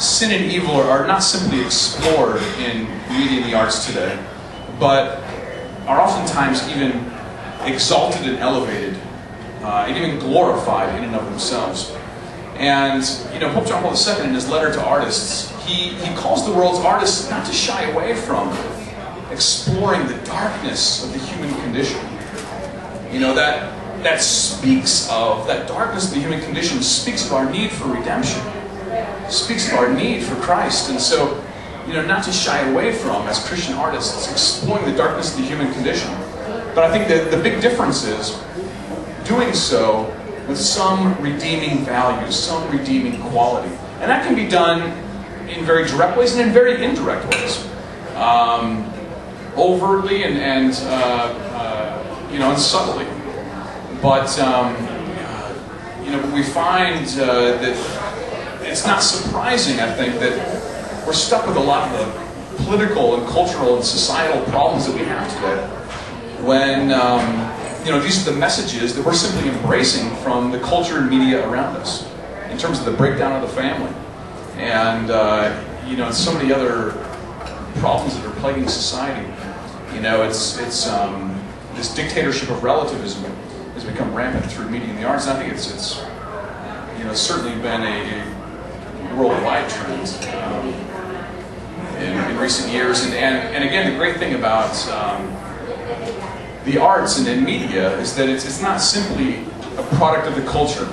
sin and evil are not simply explored in media and the arts today, but are oftentimes even exalted and elevated, and even glorified in and of themselves. And, you know, Pope John Paul II, in his letter to artists, he calls the world's artists not to shy away from exploring the darkness of the human condition. You know, that speaks of, that darkness of the human condition speaks of our need for redemption, speaks of our need for Christ. And so, you know, not to shy away from, as Christian artists, exploring the darkness of the human condition. But I think that the big difference is doing so with some redeeming values, some redeeming quality. And that can be done in very direct ways and in very indirect ways. Overtly and you know, and subtly. But, you know, we find that it's not surprising, I think, that we're stuck with a lot of the political and cultural and societal problems that we have today. When, you know, these are the messages that we're simply embracing from the culture and media around us, in terms of the breakdown of the family. And, you know, so many other problems that are plaguing society. You know, it's this dictatorship of relativism has become rampant through media and the arts. And I think it's you know, certainly been a worldwide trend in recent years. And again, the great thing about the arts and in media is that it's not simply a product of the culture.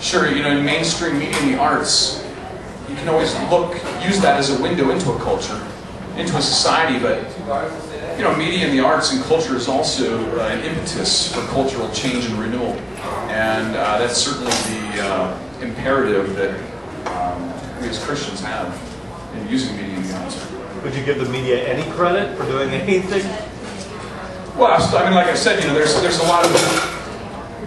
Sure, you know, in mainstream media and the arts, you can always use that as a window into a culture, into a society, but, you know, media and the arts and culture is also an impetus for cultural change and renewal. And that's certainly the imperative that we as Christians have in using media and the arts. Would you give the media any credit for doing anything? Well, I mean, like I said, you know, there's a lot of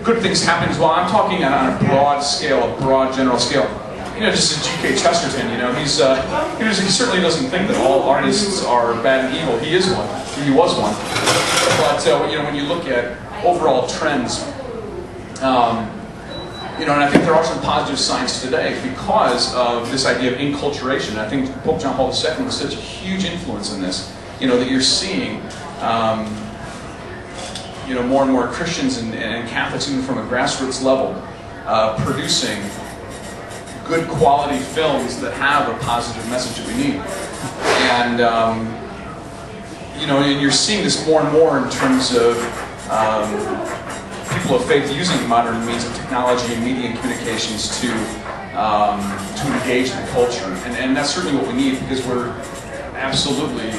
good things happening as well. I'm talking on a broad scale, a broad general scale. You know, just as G.K. Chesterton, you know, he certainly doesn't think that all artists are bad and evil. He is one. He was one. But, you know, when you look at overall trends, you know, and I think there are some positive signs today because of this idea of enculturation. I think Pope John Paul II was such a huge influence in this, you know, that you're seeing, you know, more and more Christians and Catholics, even from a grassroots level, producing good quality films that have a positive message that we need. And, you know, and you're seeing this more and more in terms of people of faith using modern means of technology and media and communications to engage the culture. And that's certainly what we need, because we're absolutely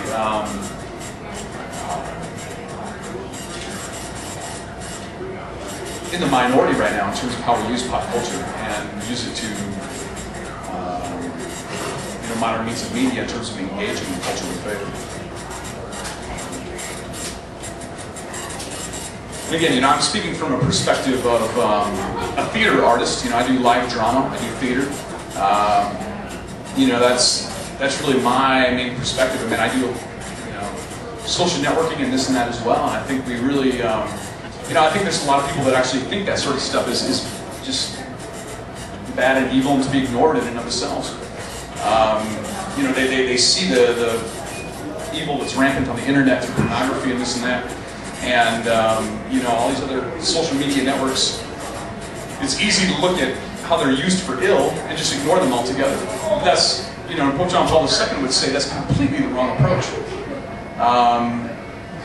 in the minority right now in terms of how we use pop culture and use it to you know, modern means of media in terms of engaging the culture with faith. And again, you know, I'm speaking from a perspective of a theater artist. You know, I do live drama, I do theater. You know, that's really my main perspective. I mean, I do, you know, social networking and this and that as well. And I think we really, you know, I think there's a lot of people that actually think that sort of stuff is just bad and evil and to be ignored in and of themselves. You know, they see the evil that's rampant on the internet through pornography and this and that. And, you know, all these other social media networks, it's easy to look at how they're used for ill and just ignore them altogether. That's, you know, Pope John Paul II would say that's completely the wrong approach.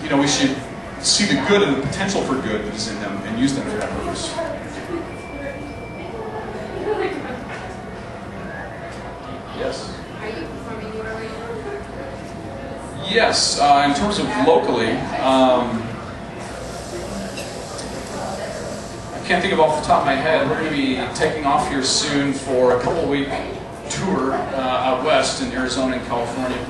You know, we should see the good and the potential for good that is in them and use them for that purpose. Yes? Are you performing anywhere right now? Yes, in terms of locally, I can't think of off the top of my head. We're going to be taking off here soon for a couple-week tour out west in Arizona and California.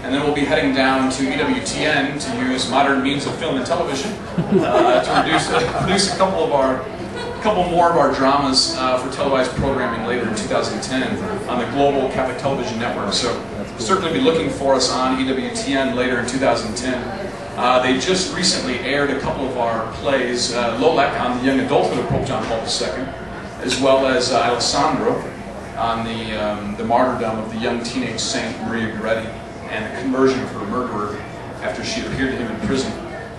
And then we'll be heading down to EWTN to use modern means of film and television to produce a couple more of our dramas for televised programming later in 2010 on the Global Catholic Television Network. So certainly be looking for us on EWTN later in 2010. They just recently aired a couple of our plays, Lolek on the young adulthood of Pope John Paul II, as well as Alessandro, on the martyrdom of the young teenage saint Maria Goretti and the conversion of her murderer after she appeared to him in prison.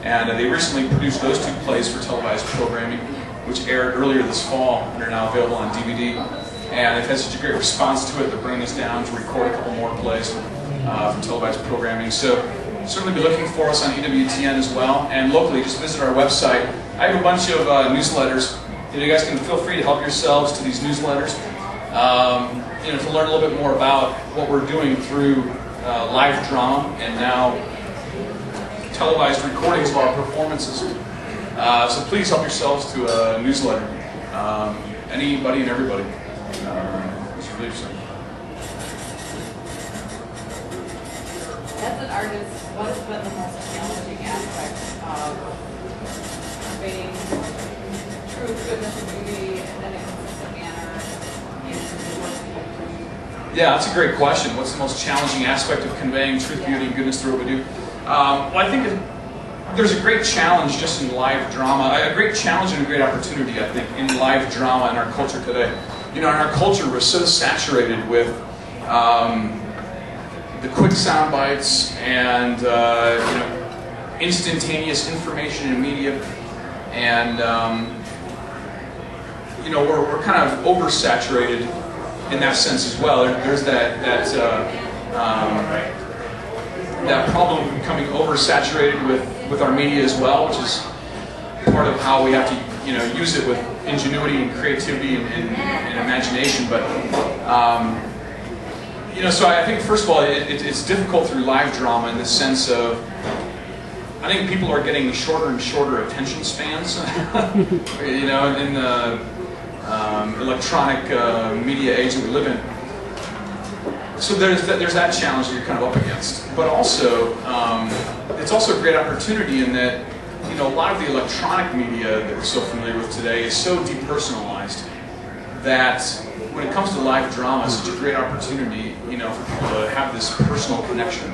And they recently produced those two plays for televised programming, which aired earlier this fall and are now available on DVD. And they've had such a great response to it, they're bringing us down to record a couple more plays for televised programming. So certainly be looking for us on EWTN as well. And locally, just visit our website. I have a bunch of newsletters. You guys can feel free to help yourselves to these newsletters. To learn a little bit more about what we're doing through live drama and now televised recordings of our performances. So please help yourselves to a newsletter. Anybody and everybody. Just believe so. As an artist, what has been the most challenging aspect of conveying truth, goodness, and beauty in a consistent manner in the work that you do? Yeah, that's a great question. What's the most challenging aspect of conveying truth, beauty, and goodness through what we do? Well, I think there's a great challenge just in live drama, a great challenge and a great opportunity, I think, in live drama in our culture today. In our culture, we're so saturated with the quick sound bites and instantaneous information in media, and we're kind of oversaturated in that sense as well. There's that problem of becoming oversaturated with our media as well, which is part of how we have to use it with ingenuity and creativity and imagination. But so I think first of all it's difficult through live drama in the sense of I think people are getting shorter and shorter attention spans. In the electronic media age that we live in. So there's that challenge that you're kind of up against. But also, it's also a great opportunity in that, a lot of the electronic media that we're so familiar with today is so depersonalized that when it comes to live drama, it's such a great opportunity, for people to have this personal connection.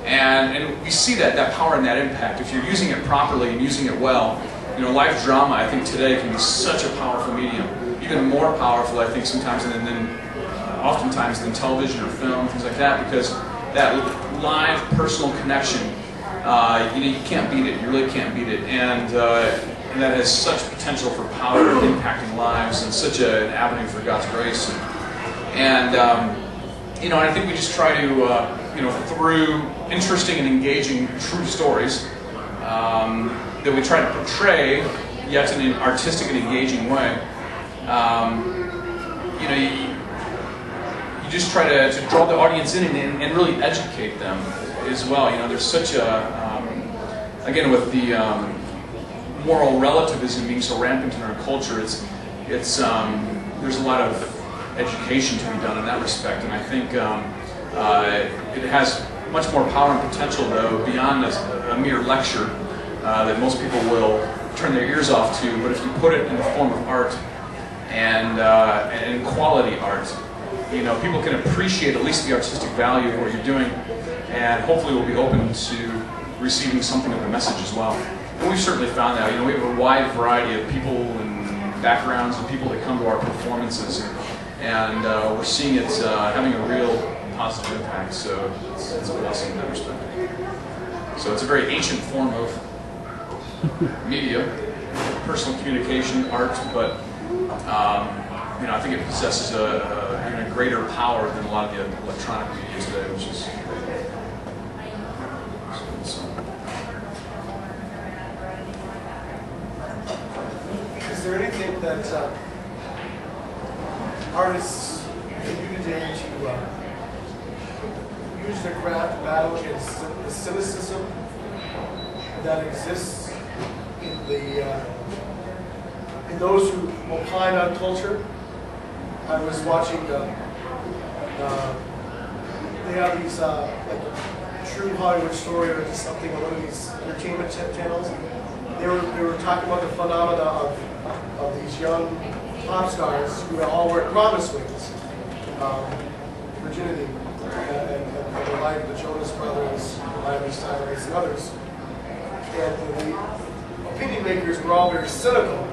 And we see that power and that impact. If you're using it properly and using it well, live drama, I think today can be such a powerful medium. Even more powerful, I think, sometimes oftentimes than television or film, things like that, because that live personal connection, you can't beat it. You really can't beat it, and that has such potential for power and impacting lives, and such an avenue for God's grace. And I think we just try to, through interesting and engaging true stories, that we try to portray, yet in an artistic and engaging way. You just try to draw the audience in and really educate them as well. There's such a, again, with the moral relativism being so rampant in our culture, there's a lot of education to be done in that respect, and I think it has much more power and potential, though, beyond a mere lecture that most people will turn their ears off to. But if you put it in the form of art and quality art, people can appreciate at least the artistic value of what you're doing, and hopefully will be open to receiving something of the message as well. And we've certainly found that. We have a wide variety of people and backgrounds and people that come to our performances, and we're seeing it having a real positive impact. So it's a blessing in that respect. So it's a very ancient form of media, personal communication, art, but I think it possesses even a greater power than a lot of the electronic media today, which is Is there anything that artists can do today to use their craft to battle against the cynicism that exists in those who opine on culture? I was watching, they have these like True Hollywood Story or something on one of these entertainment channels. They were talking about the phenomena of these young pop stars who all wear promise rings, virginity, and the life of the Jonas Brothers, the life of Stanbary and others. And the opinion makers were all very cynical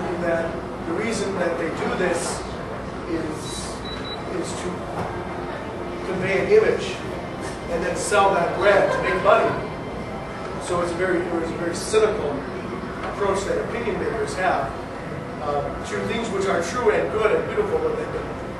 in that the reason that they do this to convey an image and then sell that brand to make money. So it's a very cynical approach that opinion makers have to things which are true and good and beautiful, but they've been